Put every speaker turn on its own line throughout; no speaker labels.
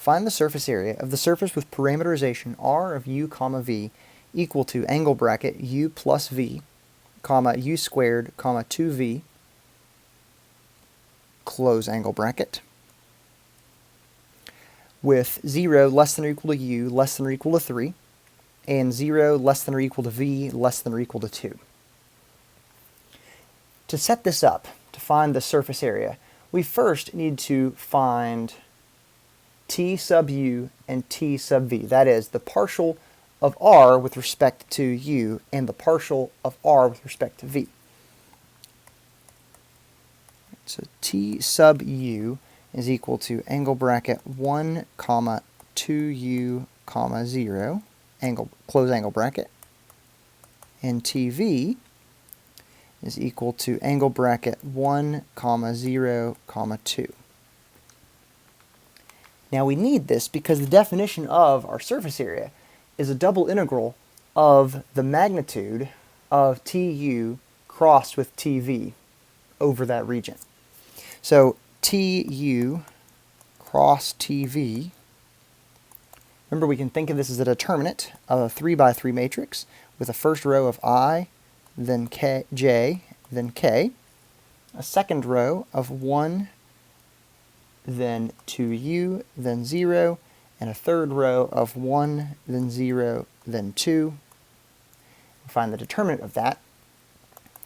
find the surface area of the surface with parameterization r of u comma v equal to angle bracket u plus v, comma u squared, comma 2v, close angle bracket, with 0 less than or equal to u less than or equal to 3, and 0 less than or equal to v less than or equal to 2. To set this up, to find the surface area, we first need to find t sub u and t sub v. That is, the partial of r with respect to u and the partial of r with respect to v. So t sub u is equal to angle bracket 1 comma 2u comma 0, close angle bracket, and tv is equal to angle bracket 1 comma 0 comma 2. Now we need this because the definition of our surface area is a double integral of the magnitude of tu crossed with tv over that region. So tu cross tv, remember we can think of this as a determinant of a 3 by 3 matrix with a first row of I, then k, j, then k, a second row of 1, then 2u, then 0, and a third row of 1, then 0, then 2. We find the determinant of that.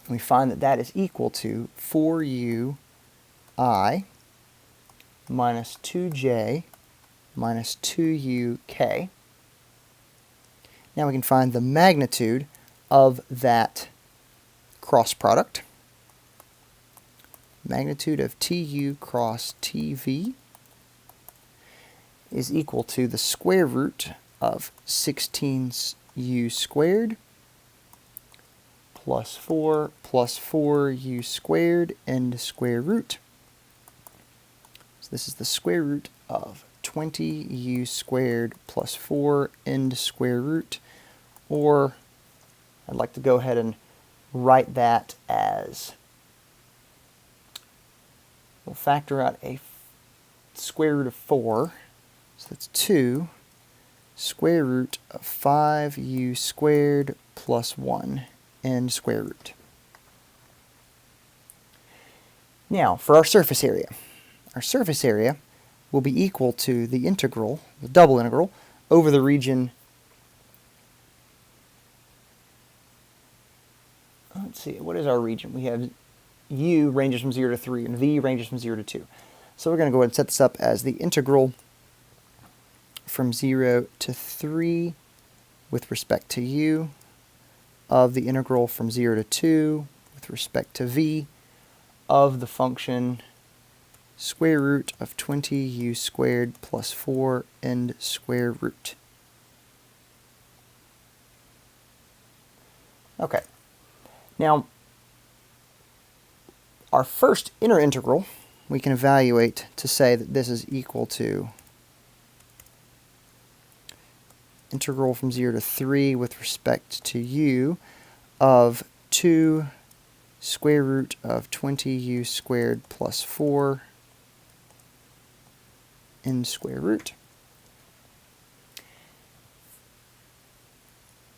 We find that that is equal to 4u I minus 2j minus 2uk. Now we can find the magnitude of that cross product. Magnitude of tu cross tv is equal to the square root of 16u squared plus 4u squared into square root. So this is the square root of 20u squared plus 4 into square root, or I'd like to go ahead and write that as, we'll factor out a square root of 4, so that's 2 square root of 5u squared plus 1 and square root. Now, for our surface area will be equal to the integral, the double integral, over the region, let's see, what is our region? We have u ranges from 0 to 3 and v ranges from 0 to 2. So we're going to go ahead and set this up as the integral from 0 to 3 with respect to u of the integral from 0 to 2 with respect to v of the function square root of 20u squared plus 4 and square root. Okay. Now, our first inner integral we can evaluate to say that this is equal to integral from 0 to 3 with respect to u of 2 square root of 20u squared plus 4 in square root.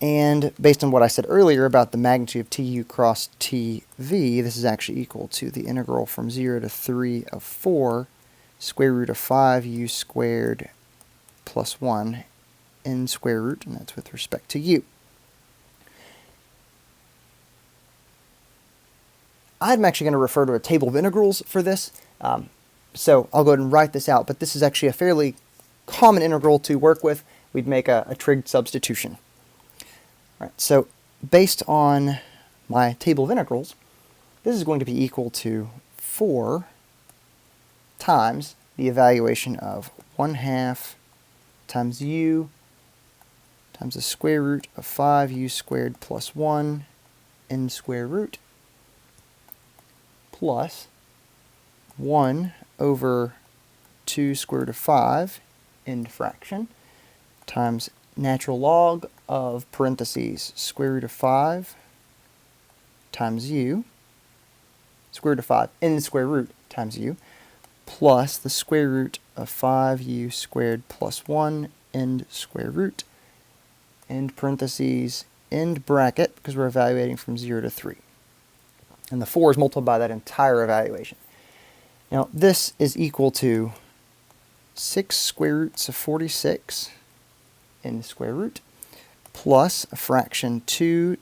And based on what I said earlier about the magnitude of tu cross tv, this is actually equal to the integral from 0 to 3 of 4 square root of 5u squared plus 1 in square root, and that's with respect to u. I'm actually going to refer to a table of integrals for this, so I'll go ahead and write this out, but this is actually a fairly common integral to work with. We'd make a trig substitution. All right, so based on my table of integrals, this is going to be equal to 4 times the evaluation of 1/2 times u times the square root of 5u squared plus 1 in square root plus 1 over 2 square root of 5 in fraction times natural log of parentheses square root of 5 times u, square root of 5 in square root times u, plus the square root of 5u squared plus 1 end square root, end parentheses, end bracket, because we're evaluating from 0 to 3. And the 4 is multiplied by that entire evaluation. Now, this is equal to 6 square roots of 46 end square root plus a fraction 2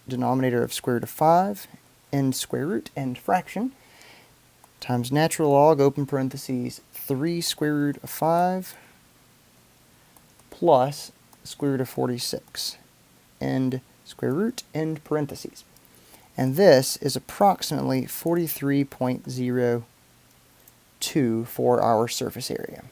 denominator of square root of 5 end square root end fraction times natural log open parentheses 3 square root of 5 plus square root of 46 end square root end parentheses. And this is approximately 43.02 for our surface area.